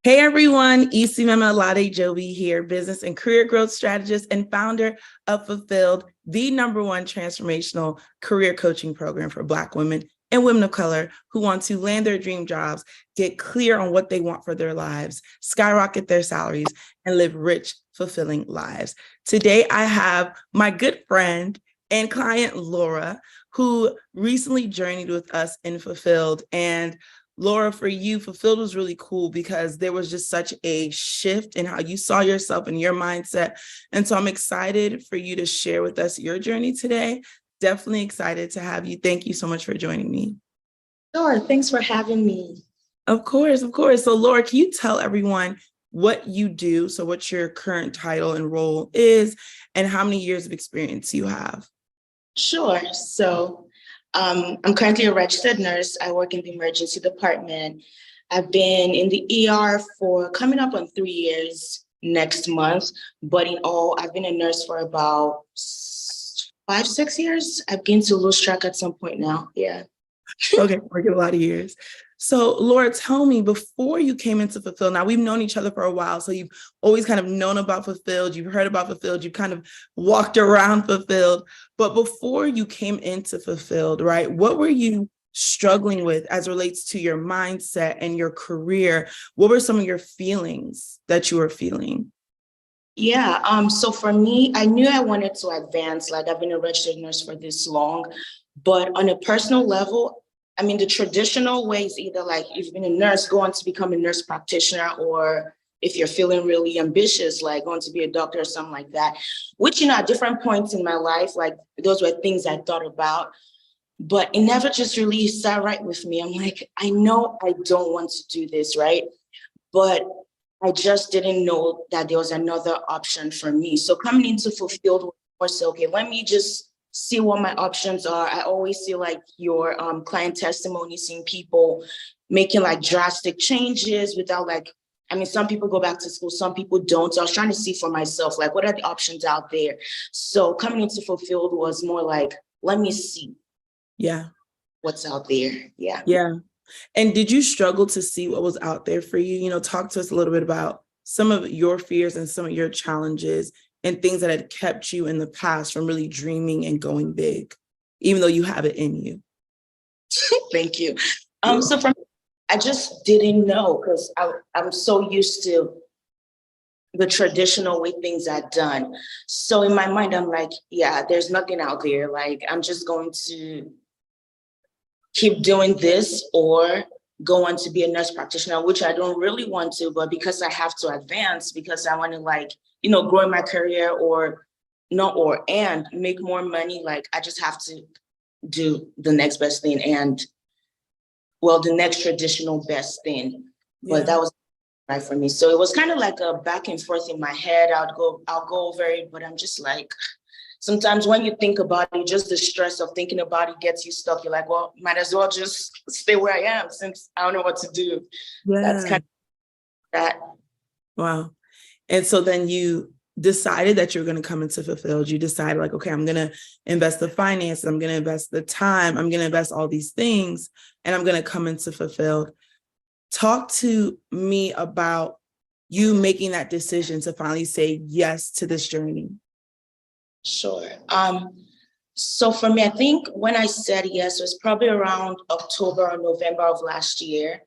Hey everyone, Isimemen Jovi here, business and career growth strategist and founder of Fulfilled, the #1 transformational career coaching program for Black women and women of color who want to land their dream jobs, get clear on what they want for their lives, skyrocket their salaries, and live rich, fulfilling lives. Today, I have my good friend and client, Laura, who recently journeyed with us in Fulfilled. And Laura, for you, Fulfilled was really cool because there was just such a shift in how you saw yourself and your mindset. And so I'm excited for you to share with us your journey today. Definitely excited to have you. Thank you so much for joining me. Sure. Thanks for having me. Of course, of course. So Laura, can you tell everyone what you do? So what your current title and role is and how many years of experience you have? Sure. So I'm currently a registered nurse. I work in the emergency department. I've been in the ER for coming up on 3 years next month. But in all, I've been a nurse for about 5, 6 years. I've begun to lose track at some point now. Yeah. Okay, working a lot of years. So Laura, tell me, before you came into Fulfilled, now we've known each other for a while, so you've always kind of known about Fulfilled, you've heard about Fulfilled, you've kind of walked around Fulfilled, but before you came into Fulfilled, right, what were you struggling with as it relates to your mindset and your career? What were some of your feelings that you were feeling? Yeah. So for me, I knew I wanted to advance. Like, I've been a registered nurse for this long, but on a personal level, I mean, the traditional way is either like if you've been a nurse, go on to become a nurse practitioner, or if you're feeling really ambitious, like going to be a doctor or something like that, which, at different points in my life, like those were things I thought about, but it never just really sat right with me. I'm like, I know I don't want to do this, right? But I just didn't know that there was another option for me. So coming into Fulfilled was so, okay, let me just see what my options are. I always see like your client testimony, seeing people making like drastic changes without like, I mean, some people go back to school, some people don't. So I was trying to see for myself, like, what are the options out there? So coming into Fulfilled was more like, let me see. Yeah. What's out there. Yeah. Yeah. And did you struggle to see what was out there for you? Talk to us a little bit about some of your fears and some of your challenges and things that had kept you in the past from really dreaming and going big, even though you have it in you. Thank you. So for me, I just didn't know because I'm so used to the traditional way things are done. So in my mind, I'm like, yeah, there's nothing out there. Like, I'm just going to keep doing this or go on to be a nurse practitioner, which I don't really want to, but because I have to advance, because I want to grow in my career and make more money, like I just have to do the next best thing and the next traditional best thing. But that was right for me. So it was kind of like a back and forth in my head. I'll go over it, but I'm just like, sometimes when you think about it, just the stress of thinking about it gets you stuck. You're like, well, might as well just stay where I am since I don't know what to do. Yeah. That's kind of that. Wow. And so then you decided that you're going to come into Fulfilled. You decided like, okay, I'm going to invest the finances. I'm going to invest the time. I'm going to invest all these things, and I'm going to come into Fulfilled. Talk to me about you making that decision to finally say yes to this journey. Sure. So for me, I think when I said yes, it was probably around October or November of last year.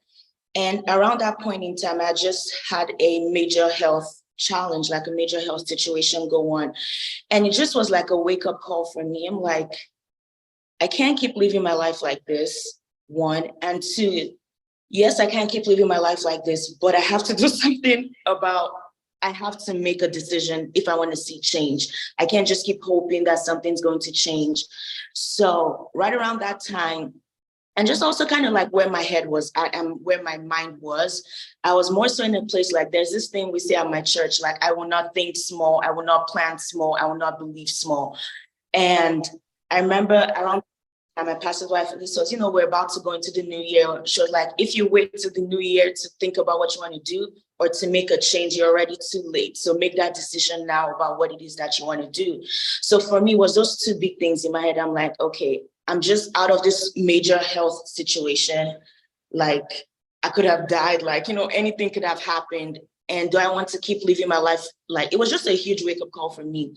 And around that point in time, I just had a major health challenge, like a major health situation go on. And it just was like a wake-up call for me. I'm like, I can't keep living my life like this, one. And two, yes, I can't keep living my life like this, but I have to do something I have to make a decision if I want to see change. I can't just keep hoping that something's going to change. So right around that time, and just also kind of like where my head was at and where my mind was, I was more so in a place like there's this thing we say at my church, like, I will not think small, I will not plan small, I will not believe small. And I remember around my pastor's wife, this was, we're about to go into the new year. She was like, if you wait till the new year to think about what you want to do or to make a change, you're already too late. So make that decision now about what it is that you want to do. So for me, was those two big things in my head. I'm like, okay, I'm just out of this major health situation. Like, I could have died, like, anything could have happened. And do I want to keep living my life? Like, it was just a huge wake-up call for me.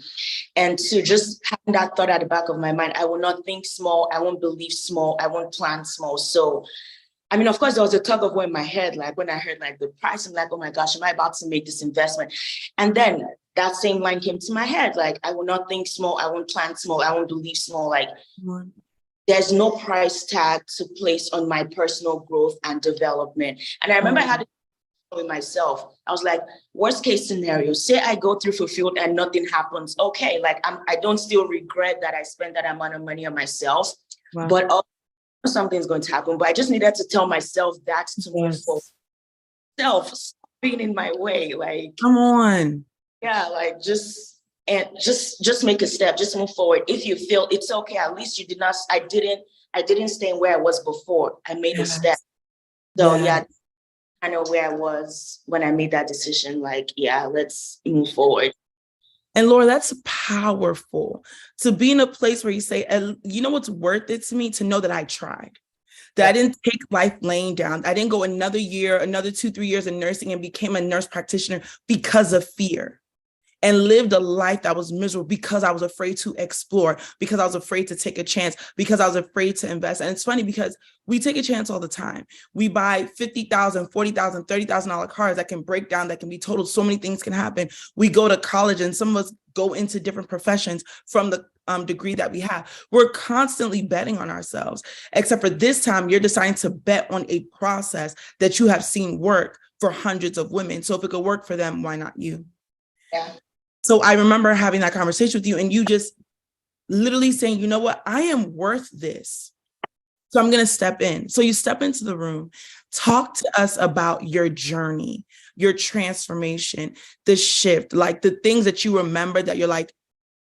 And to just having that thought at the back of my mind, I will not think small, I won't believe small, I won't plan small. So, I mean, of course, there was a tug of war in my head, like when I heard like the price, I'm like, oh my gosh, am I about to make this investment? And then that same line came to my head, like, I will not think small, I won't plan small, I won't believe small. Like, there's no price tag to place on my personal growth and development. And I remember I had with myself. I was like, worst case scenario, say I go through fulfilled and nothing happens. Okay, like I don't still regret that I spent that amount of money on myself, but also something's going to happen. But I just needed to tell myself that to move forward. Self being in my way, like, come on. Yeah, like just make a step, just move forward. If you feel it's okay, at least you did not, I didn't stay where I was before. I made a step. So kind of where I was when I made that decision, like, yeah, let's move forward. And Laura, that's powerful to be in a place where you say, you know what's worth it to me? To know that I tried, that I didn't take life laying down. I didn't go another year, another 2-3 years in nursing and became a nurse practitioner because of fear, and lived a life that was miserable because I was afraid to explore, because I was afraid to take a chance, because I was afraid to invest. And it's funny because we take a chance all the time. We buy $50,000, $40,000, $30,000 cars that can break down, that can be totaled. So many things can happen. We go to college and some of us go into different professions from the degree that we have. We're constantly betting on ourselves, except for this time, you're deciding to bet on a process that you have seen work for hundreds of women. So if it could work for them, why not you? Yeah. So I remember having that conversation with you and you just literally saying, you know what, I am worth this. So I'm going to step in. So you step into the room, talk to us about your journey, your transformation, the shift, like the things that you remember that you're like,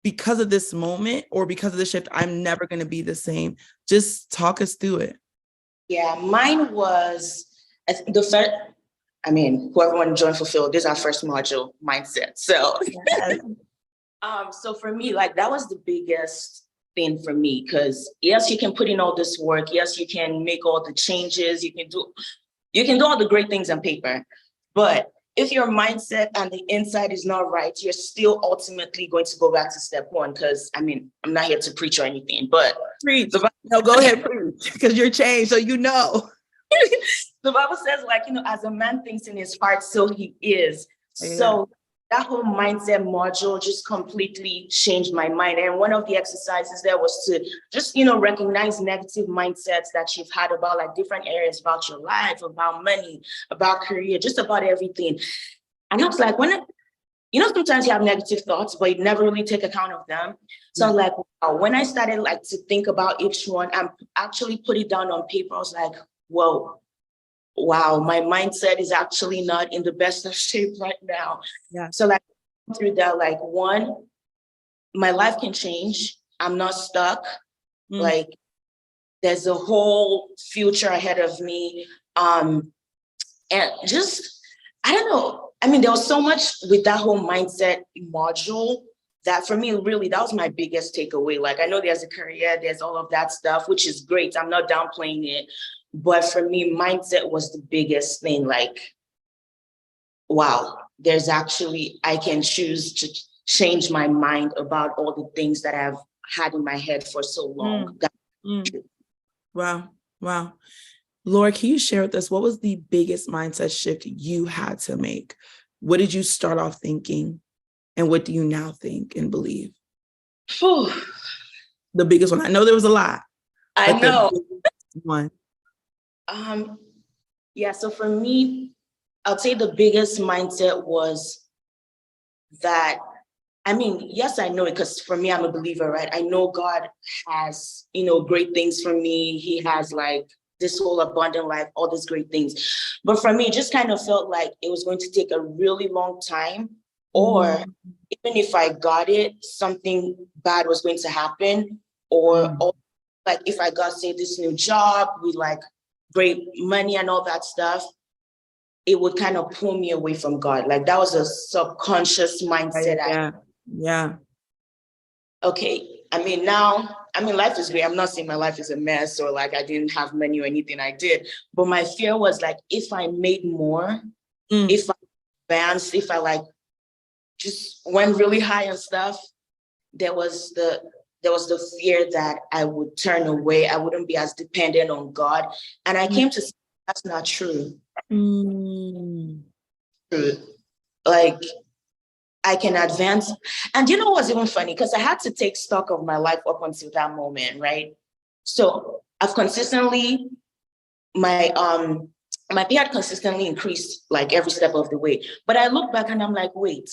because of this moment or because of the shift, I'm never going to be the same. Just talk us through it. Yeah, mine was the first. I mean, whoever wanted to join Fulfilled, this is our first module, mindset. So, so for me, like that was the biggest thing for me, because yes, you can put in all this work. Yes, you can make all the changes. You can do all the great things on paper. But if your mindset and the inside is not right, you're still ultimately going to go back to step one. Because I mean, I'm not here to preach or anything, but preach. No, go ahead, preach, because you're changed, so you know. The Bible says, like, as a man thinks in his heart, so he is. Yeah. So that whole mindset module just completely changed my mind. And one of the exercises there was to just, recognize negative mindsets that you've had about like different areas about your life, about money, about career, just about everything. And I was like, sometimes you have negative thoughts, but you never really take account of them. So like, wow, when I started like to think about each one and actually put it down on paper, I was like, whoa, wow, my mindset is actually not in the best of shape right now. Yeah. So like through that, like one, my life can change. I'm not stuck. Like there's a whole future ahead of me. And just, I don't know. I mean, there was so much with that whole mindset module that for me, really, that was my biggest takeaway. Like, I know there's a career, there's all of that stuff, which is great. I'm not downplaying it. But for me, mindset was the biggest thing. Like, wow, I can choose to change my mind about all the things that I've had in my head for so long. Wow. Laura, can you share with us, what was the biggest mindset shift you had to make? What did you start off thinking? And what do you now think and believe? Whew. The biggest one. I know there was a lot. I know. One. Yeah, so for me, I'll say the biggest mindset was that, I mean, yes, I know it because for me, I'm a believer, right? I know God has, great things for me. He has like this whole abundant life, all these great things. But for me, it just kind of felt like it was going to take a really long time, or even if I got it, something bad was going to happen, or like if I got, say, this new job with like great money and all that stuff, it would kind of pull me away from God. Like that was a subconscious mindset. Yeah. Okay, life is great. I'm not saying my life is a mess or like I didn't have money or anything. I did. But my fear was like, if I made more, if I advanced, if I like just went really high and stuff, there was the fear that I would turn away. I wouldn't be as dependent on God. And I came to see that's not true. Like, I can advance. And you know what's even funny? Because I had to take stock of my life up until that moment, right? So I've consistently, my pay had consistently increased like every step of the way. But I look back and I'm like, wait,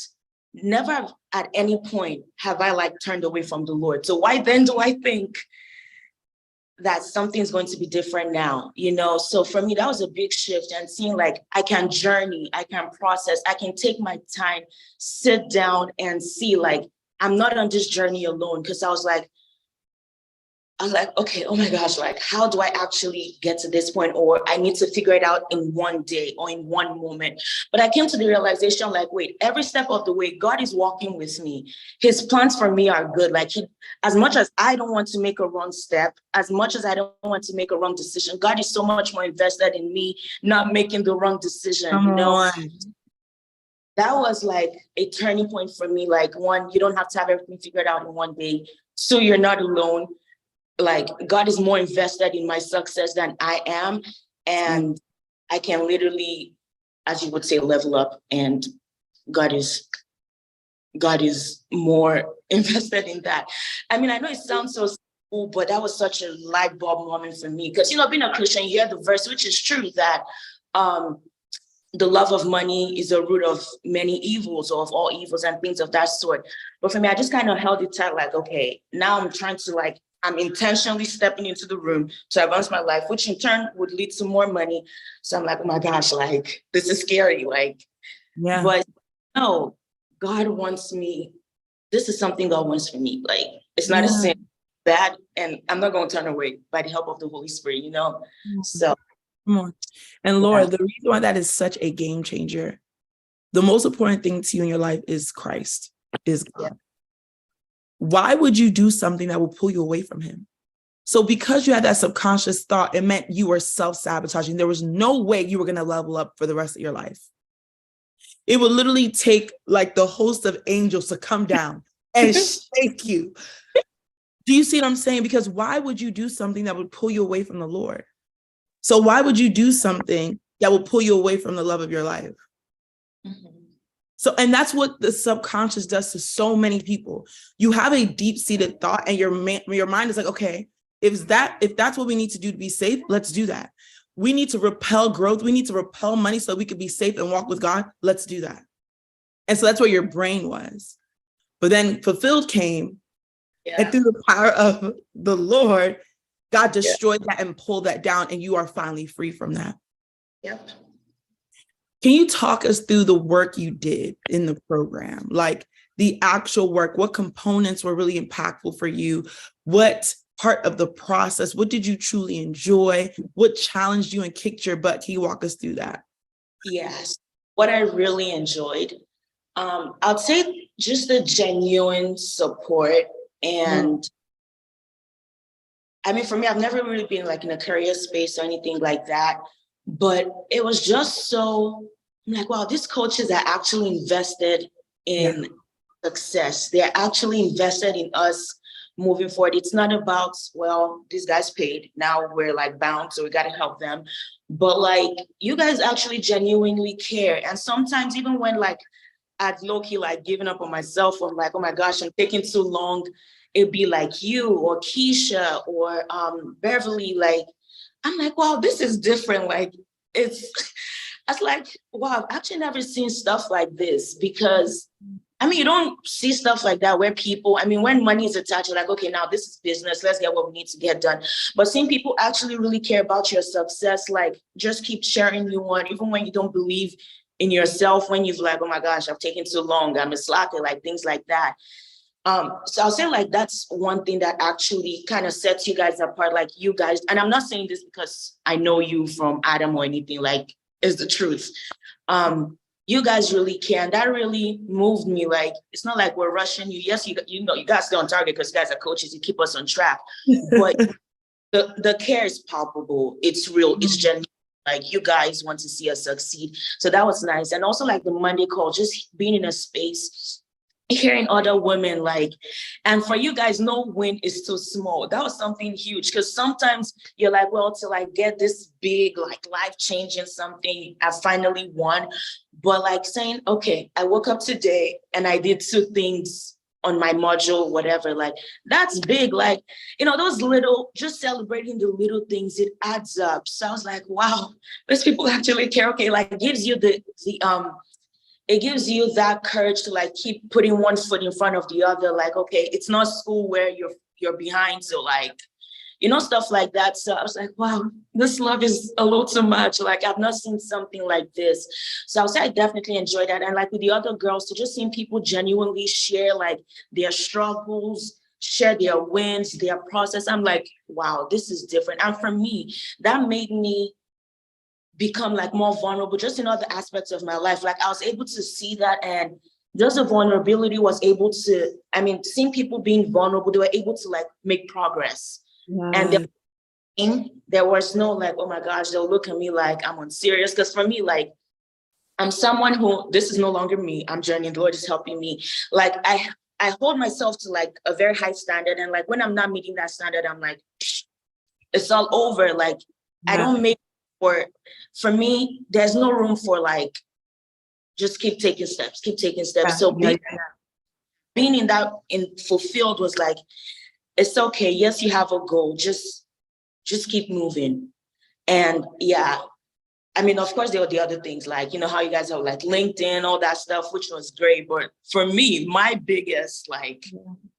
never at any point have I like turned away from the Lord. So why then do I think that something's going to be different now, you know? So for me, that was a big shift, and seeing like I can journey, I can process, I can take my time, sit down and see like I'm not on this journey alone. Because I was like, okay, oh my gosh, like how do I actually get to this point? Or I need to figure it out in one day or in one moment. But I came to the realization like, wait, every step of the way, God is walking with me. His plans for me are good. Like as much as I don't want to make a wrong step, as much as I don't want to make a wrong decision, God is so much more invested in me not making the wrong decision, you know? That was like a turning point for me. Like, one, you don't have to have everything figured out in one day. Two, you're not alone. Like God is more invested in my success than I am. And I can literally, as you would say, level up, and God is more invested in that. I mean, I know it sounds so simple, but that was such a light bulb moment for me. Because, you know, being a Christian, you hear the verse, which is true, that the love of money is a root of many evils, or of all evils and things of that sort. But for me, I just kind of held it tight, like, okay, now I'm trying to like, I'm intentionally stepping into the room to advance my life, which in turn would lead to more money. So I'm like, oh my gosh, like, this is scary. Like, yeah. But no, God wants me. This is something God wants for me. Like, it's not a sin, bad, and I'm not going to turn away by the help of the Holy Spirit, you know? So. Come on. And Laura, the reason why that is such a game changer, the most important thing to you in your life is Christ, is God. Why would you do something that will pull you away from him? So because you had that subconscious thought, it meant you were self-sabotaging. There was no way you were going to level up for the rest of your life. It would literally take like the host of angels to come down and shake you. Do you see what I'm saying? Because why would you do something that would pull you away from the Lord? So why would you do something that will pull you away from the love of your life? So, and that's what the subconscious does to so many people. You have a deep-seated thought, and your mind is like, okay, if that's what we need to do to be safe, let's do that. We need to repel growth. We need to repel money so we could be safe and walk with God. Let's do that. And so that's where your brain was. But then fulfilled came, and through the power of the Lord, God destroyed that and pulled that down, and you are finally free from that. Yep. Can you talk us through the work you did in the program? Like the actual work, what components were really impactful for you? What part of the process, what did you truly enjoy? What challenged you and kicked your butt? Can you walk us through that? Yes. What I really enjoyed, I'd say just the genuine support. And I mean, for me, I've never really been like in a career space or anything like that, but it was just so, I'm like, wow, these coaches are actually invested in success. They're actually invested in us moving forward. It's not about, well, these guys paid, now we're like bound, so we got to help them. But like, you guys actually genuinely care. And sometimes even when like I'd low-key like giving up on myself, I'm like, oh my gosh, I'm taking too long. It'd be like you or Keisha or Beverly, like, I'm like, wow, this is different. Like, it's like, wow, I've actually never seen stuff like this, because I mean, you don't see stuff like that where people, I mean, when money is attached, you're like, okay, now this is business, let's get what we need to get done. But seeing people actually really care about your success, like just keep cheering you on, even when you don't believe in yourself, when you've like, oh my gosh, I've taken too long, I'm a slacker, like things like that. So I'll say like, that's one thing that actually kind of sets you guys apart, like you guys, and I'm not saying this because I know you from Adam or anything, like, it's the truth. you guys really care. And that really moved me. Like, it's not like we're rushing you. Yes, you know, you guys stay on target because you guys are coaches, you keep us on track. But the care is palpable. It's real. It's genuine. Like, you guys want to see us succeed. So that was nice. And also like the Monday call, just being in a space, hearing other women, like, and for you guys, no win is too small. That was something huge, because sometimes you're like, well, till I get this big, like, life-changing something, I finally won. But like saying, okay, I woke up today and I did 2 things on my module, whatever, like, that's big. Like, you know, those little, just celebrating the little things, it adds up. So I was like, wow, those people actually care. Okay, like, it gives you it gives you that courage to like keep putting one foot in front of the other. Like, okay, it's not school where you're behind. So like, you know, stuff like that. So I was like, wow, this love is a little too much. Like, I've not seen something like this. So I would say I definitely enjoyed that. And like with the other girls, to just seeing people genuinely share like their struggles, share their wins, their process. I'm like, wow, this is different. And for me, that made me become like more vulnerable just in other aspects of my life. Like, I was able to see that, and just the vulnerability was able to, I mean, seeing people being vulnerable, they were able to like make progress. And there was no like, oh my gosh, they'll look at me like I'm unserious. Because for me, like, I'm someone who, this is no longer me. I'm journeying. The Lord is helping me. Like, I hold myself to like a very high standard. And like, when I'm not meeting that standard, I'm like, it's all over. Like, I don't make for me, there's no room for like, just keep taking steps. So being in that, in fulfilled, was like, it's okay. Yes, you have a goal. Just keep moving. And yeah, I mean, of course, there were the other things, like, you know, how you guys have like LinkedIn, all that stuff, which was great. But for me, my biggest, like,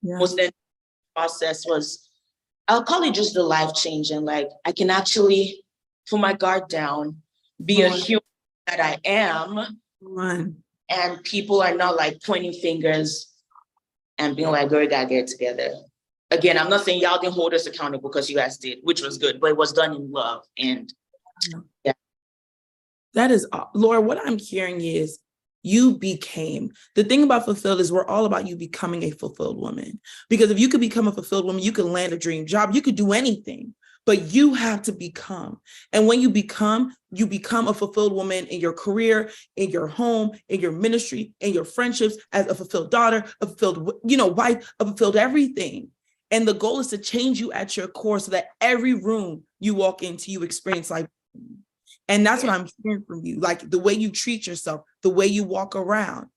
most process was, I'll call it just the life changing. Like, I can actually put my guard down, be a human that I am. And people are not like pointing fingers and being like, girl, you gotta get it together. Again, I'm not saying y'all didn't hold us accountable, because you guys did, which was good, but it was done in love. And yeah. That is, Laura, what I'm hearing is you became. The thing about fulfilled is we're all about you becoming a fulfilled woman. Because if you could become a fulfilled woman, you could land a dream job, you could do anything, but you have to become. And when you become a fulfilled woman in your career, in your home, in your ministry, in your friendships, as a fulfilled daughter, a fulfilled, you know, wife, a fulfilled everything. And the goal is to change you at your core so that every room you walk into, you experience like. And that's what I'm hearing from you, like the way you treat yourself, the way you walk around,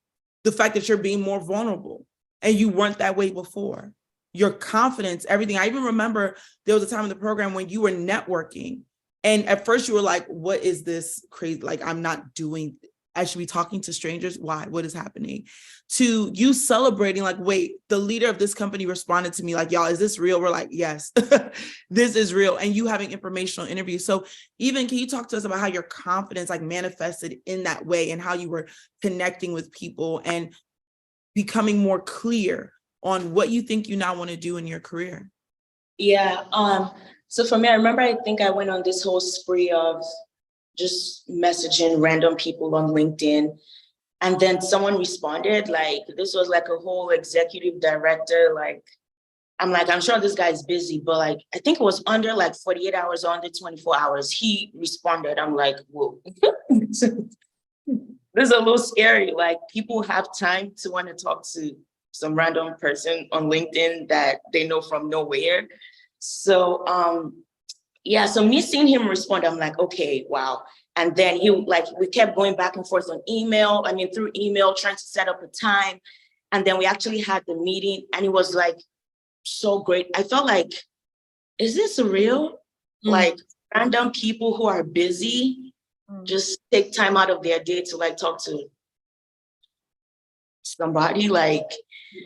the fact that you're being more vulnerable, and you weren't that way before. Your confidence, everything. I even remember there was a time in the program when you were networking, and at first you were like, what is this crazy? Like, I'm not doing, I should be talking to strangers. Why? What is happening? To you celebrating, like, wait, the leader of this company responded to me like, y'all, is this real? We're like, yes, this is real. And you having informational interviews. So even, can you talk to us about how your confidence like manifested in that way, and how you were connecting with people and becoming more clear on what you think you now want to do in your career? Yeah. So for me, I remember, I think I went on this whole spree of just messaging random people on LinkedIn. And then someone responded, like, this was like a whole executive director. Like, I'm like, I'm sure this guy's busy, but like, I think it was under like 48 hours, or under 24 hours. He responded. I'm like, whoa, this is a little scary. Like, people have time to want to talk to some random person on LinkedIn that they know from nowhere. So, yeah, so me seeing him respond, I'm like, okay, wow. And then we kept going back and forth on email. I mean, through email, trying to set up a time. And then we actually had the meeting, and it was like so great. I felt like, is this real? Like, random people who are busy just take time out of their day to like talk to somebody. Like,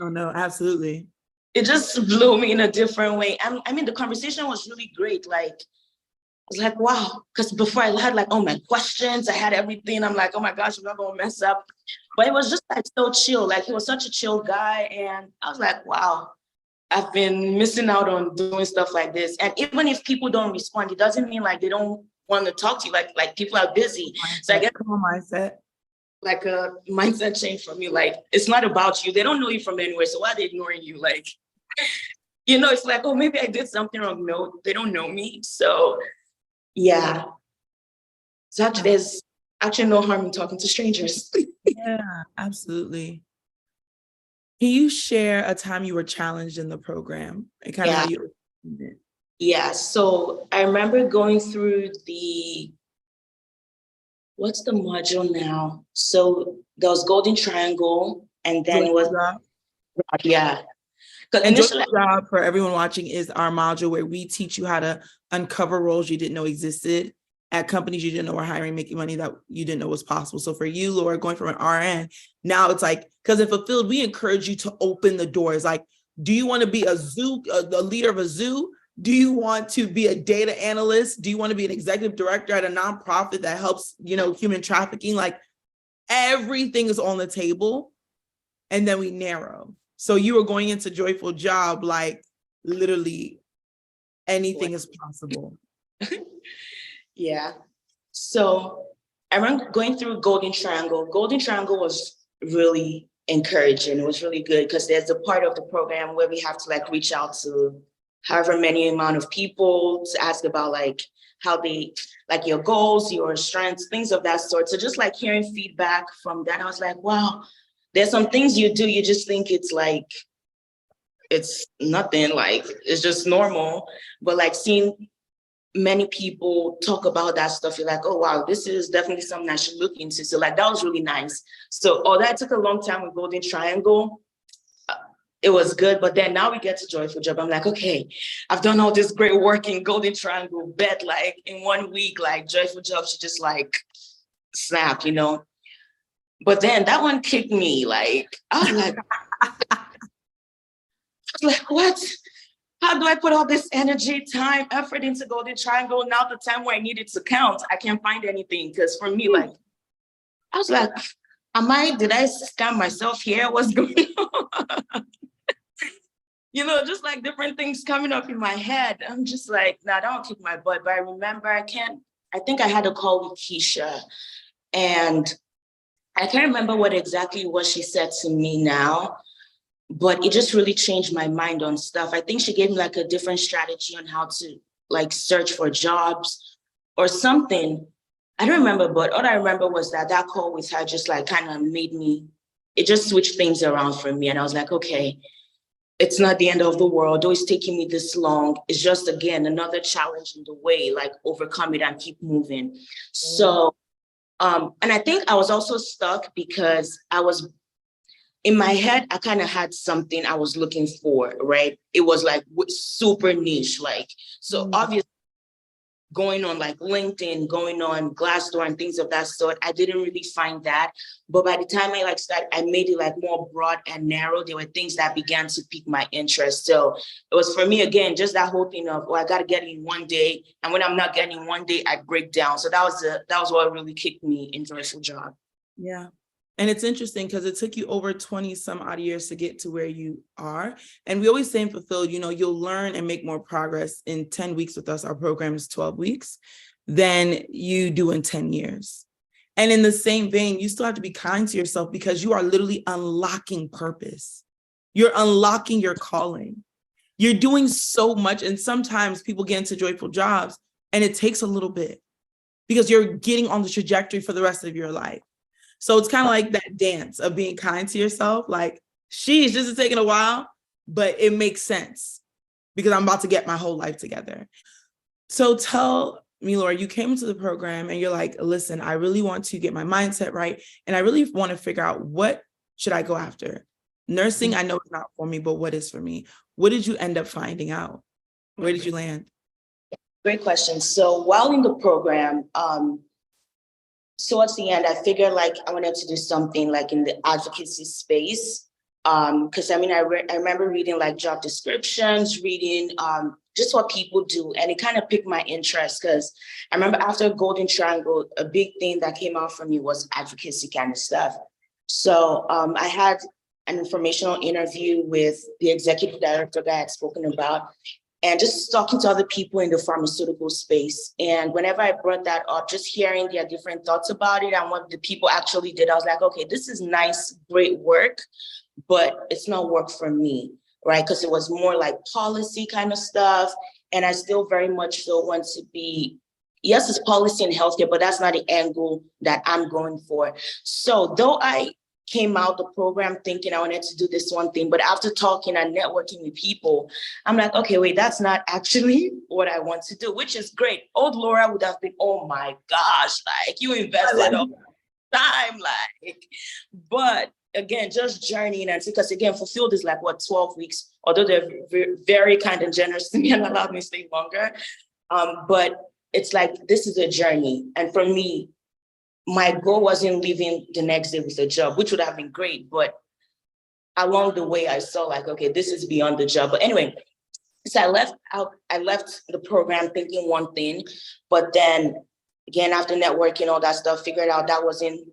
Oh no, absolutely. It just blew me in a different way. I mean, the conversation was really great. Like, I was like, wow, because before I had like all my questions, I had everything. I'm like, oh my gosh, I'm not gonna mess up. But it was just like so chill. Like, he was such a chill guy. And I was like, wow, I've been missing out on doing stuff like this. And even if people don't respond, it doesn't mean like they don't want to talk to you. Like people are busy. So I guess, come on, mindset. like a mindset change for me. Like, it's not about you. They don't know you from anywhere. So why are they ignoring you? Like, it's like, oh, maybe I did something wrong. No, they don't know me. So yeah. So there's actually no harm in talking to strangers. Yeah, absolutely. Can you share a time you were challenged in the program and kind of how you did it? Yeah. So I remember going through what's the module now? So there was Golden Triangle, and then it was, yeah. Because And initially, Joyful Job, for everyone watching, is our module where we teach you how to uncover roles you didn't know existed at companies you didn't know were hiring, making money that you didn't know was possible. So for you, Laura, going from an RN, now it's like, because in Fulfilled, we encourage you to open the doors. Like, do you want to be a leader of a zoo? Do you want to be a data analyst? Do you want to be an executive director at a nonprofit that helps, human trafficking? Like, everything is on the table, and then we narrow. So you were going into Joyful Job, like literally anything is possible. Yeah. So I remember going through Golden Triangle. Golden Triangle was really encouraging. It was really good because there's a part of the program where we have to like reach out to however many amount of people to ask about like how they like your goals, your strengths, things of that sort. So just like hearing feedback from that, I was like, wow, there's some things you do, you just think it's like, it's nothing, like it's just normal. But like seeing many people talk about that stuff, you're like, oh wow, this is definitely something I should look into. So like that was really nice. So although it took a long time with Golden Triangle, it was good. But then now we get to Joyful Job. I'm like, okay, I've done all this great work in Golden Triangle, bet like in 1 week, like Joyful Job should just like snap, But then that one kicked me. Like I was like, what? How do I put all this energy, time, effort into Golden Triangle? Now the time where I need it to count, I can't find anything. Because for me, like, I was like, did I scam myself here? What's going on? Just like different things coming up in my head. I'm just like, nah, that don't kick my butt. But I remember I think I had a call with Keisha, and I can't remember what exactly what she said to me now, but it just really changed my mind on stuff. I think she gave me like a different strategy on how to like search for jobs or something. I don't remember, but all I remember was that call with her just like kind of it just switched things around for me. And I was like, okay, it's not the end of the world. Though it's taking me this long, it's just, again, another challenge in the way, like overcome it and keep moving. So, and I think I was also stuck because in my head, I kind of had something I was looking for, right? It was like super niche, like, so obviously going on like LinkedIn, going on Glassdoor and things of that sort, I didn't really find that. But by the time I like started, I made it like more broad and narrow. There were things that began to pique my interest. So it was for me, again, just that whole thing of, I got to get in one day. And when I'm not getting one day, I break down. So that was what really kicked me into Joyful Job. Yeah. And it's interesting because it took you over 20 some odd years to get to where you are. And we always say in Fulfilled, you'll learn and make more progress in 10 weeks with us. Our program is 12 weeks than you do in 10 years. And in the same vein, you still have to be kind to yourself because you are literally unlocking purpose. You're unlocking your calling. You're doing so much. And sometimes people get into Joyful Jobs and it takes a little bit because you're getting on the trajectory for the rest of your life. So it's kind of like that dance of being kind to yourself. Like, this is taking a while, but it makes sense because I'm about to get my whole life together. So tell me, Laura, you came into the program and you're like, listen, I really want to get my mindset right. And I really want to figure out what should I go after? Nursing, I know it's not for me, but what is for me? What did you end up finding out? Where did you land? Great question. So while in the program, towards the end, I figured like I wanted to do something like in the advocacy space. Because I remember reading like job descriptions, reading just what people do, and it kind of piqued my interest because I remember after Golden Triangle, a big thing that came out for me was advocacy kind of stuff. So I had an informational interview with the executive director that I had spoken about. and just talking to other people in the pharmaceutical space. And whenever I brought that up, just hearing their different thoughts about it and what the people actually did, I was like, okay, this is nice, great work, but it's not work for me, right? Because it was more like policy kind of stuff. And I still very much so want to be, yes, it's policy in healthcare, but that's not the angle that I'm going for. So though I came out the program thinking I wanted to do this one thing, but after talking and networking with people, I'm like, okay, wait, that's not actually what I want to do, which is great. Old Laura would have been, oh my gosh, like you invested all the time, like, but again, just journeying, and because again, fulfilled is like what, 12 weeks, although they're very kind and generous to me and allowed me to stay longer. But it's like, this is a journey. And for me, my goal wasn't leaving the next day with a job, which would have been great. But along the way, I saw like, okay, this is beyond the job. But anyway, so I left the program thinking one thing, but then again, after networking, all that stuff, figured out that wasn't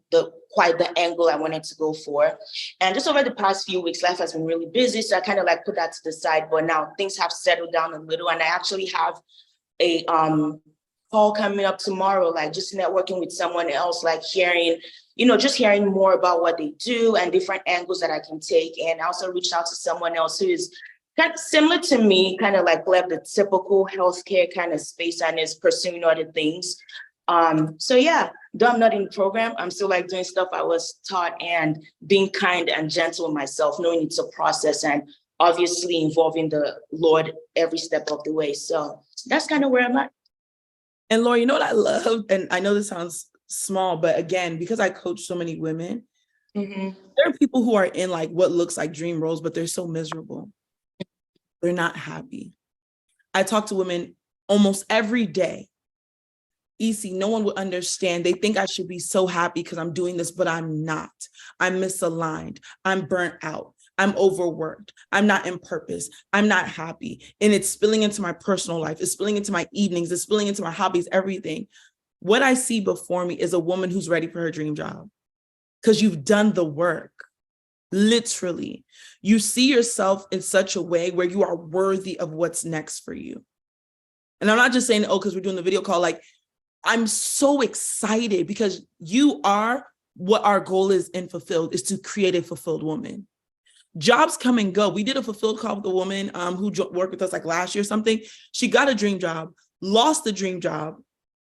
quite the angle I wanted to go for. And just over the past few weeks, life has been really busy. So I kind of like put that to the side, but now things have settled down a little. And I actually have a call coming up tomorrow, like just networking with someone else, like hearing, just hearing more about what they do and different angles that I can take. And I also reached out to someone else who is kind of similar to me, kind of like left the typical healthcare kind of space and is pursuing other things. So yeah, though I'm not in the program, I'm still like doing stuff I was taught and being kind and gentle with myself, knowing it's a process and obviously involving the Lord every step of the way. So that's kind of where I'm at. And Laura, you know what I love? And I know this sounds small, but again, because I coach so many women, there are people who are in like what looks like dream roles, but they're so miserable. They're not happy. I talk to women almost every day. No one would understand. They think I should be so happy because I'm doing this, but I'm not. I'm misaligned. I'm burnt out. I'm overworked. I'm not in purpose. I'm not happy. And it's spilling into my personal life. It's spilling into my evenings. It's spilling into my hobbies, everything. What I see before me is a woman who's ready for her dream job because you've done the work. Literally, you see yourself in such a way where you are worthy of what's next for you. And I'm not just saying, because we're doing the video call, like, I'm so excited because you are what our goal is in Fulfilled, is to create a fulfilled woman. Jobs come and go. We did a fulfilled call with a woman who worked with us like last year or something. She got a dream job, lost the dream job,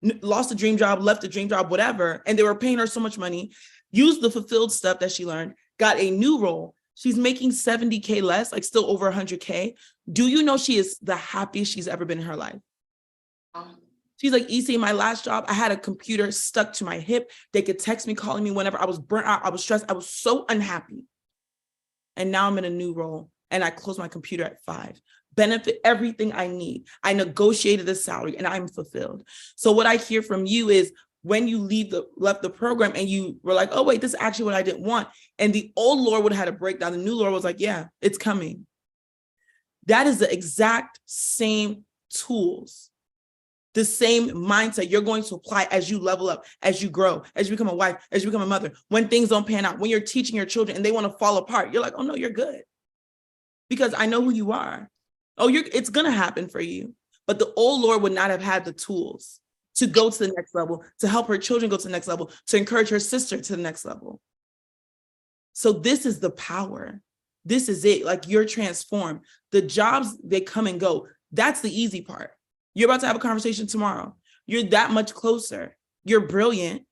left the dream job, whatever. And they were paying her so much money, used the fulfilled stuff that she learned, got a new role. She's making 70K less, like still over 100K. Do you know she is the happiest she's ever been in her life? She's like, in my last job, I had a computer stuck to my hip. They could text me, calling me whenever. I was burnt out. I was stressed. I was so unhappy. And now I'm in a new role and I close my computer at 5. Benefit everything I need. I negotiated a salary and I'm fulfilled. So what I hear from you is when you left the program and you were like, oh, wait, this is actually what I didn't want. And the old Lord would have had a breakdown. The new Lord was like, yeah, it's coming. That is the exact same tools, the same mindset you're going to apply as you level up, as you grow, as you become a wife, as you become a mother. When things don't pan out, when you're teaching your children and they want to fall apart, you're like, oh no, you're good. Because I know who you are. It's going to happen for you. But the old Lord would not have had the tools to go to the next level, to help her children go to the next level, to encourage her sister to the next level. So this is the power. This is it. Like, you're transformed. The jobs, they come and go. That's the easy part. You're about to have a conversation tomorrow. You're that much closer. You're brilliant.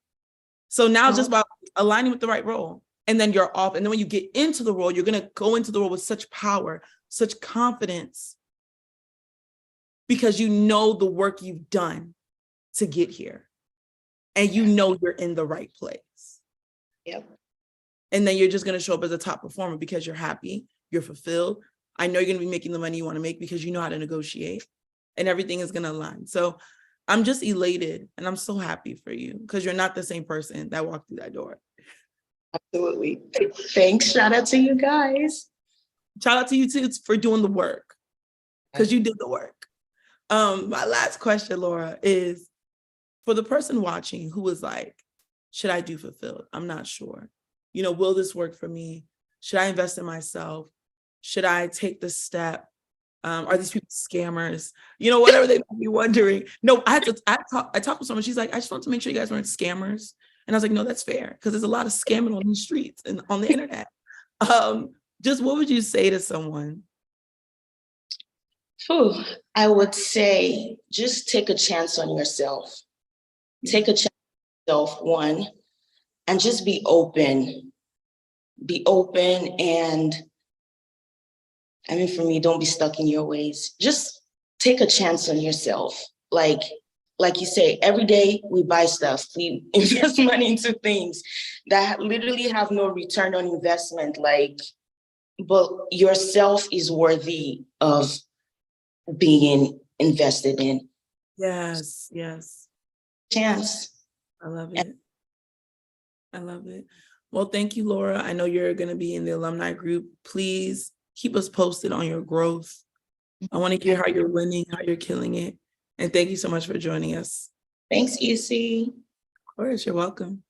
So now it's just about aligning with the right role. And then you're off. And then when you get into the role, you're going to go into the role with such power, such confidence, because you know the work you've done to get here. And you know you're in the right place. Yep. And then you're just going to show up as a top performer because you're happy, you're fulfilled. I know you're going to be making the money you want to make because you know how to negotiate. And everything is going to align. So I'm just elated and I'm so happy for you because you're not the same person that walked through that door. Absolutely. Thanks. Shout out to you guys. Shout out to you too for doing the work, because you did the work. My last question, Laura, is for the person watching who was like, should I do Fulfilled? I'm not sure. Will this work for me? Should I invest in myself? Should I take the step? Are these people scammers? You know, whatever they might be wondering. No, I talked with someone. She's like, I just wanted to make sure you guys weren't scammers. And I was like, no, that's fair, because there's a lot of scamming on these streets and on the internet. Just what would you say to someone? I would say just take a chance on yourself. Take a chance on yourself, one, and just be open. Be open, and I mean, for me, don't be stuck in your ways. Just take a chance on yourself. Like you say, every day we buy stuff, we invest money into things that literally have no return on investment. But yourself is worthy of being invested in. Yes. Chance. I love it. I love it. Well, thank you, Laura. I know you're going to be in the alumni group. Please keep us posted on your growth. I want to hear how you're winning, how you're killing it. And thank you so much for joining us. Thanks, Issy. Of course, you're welcome.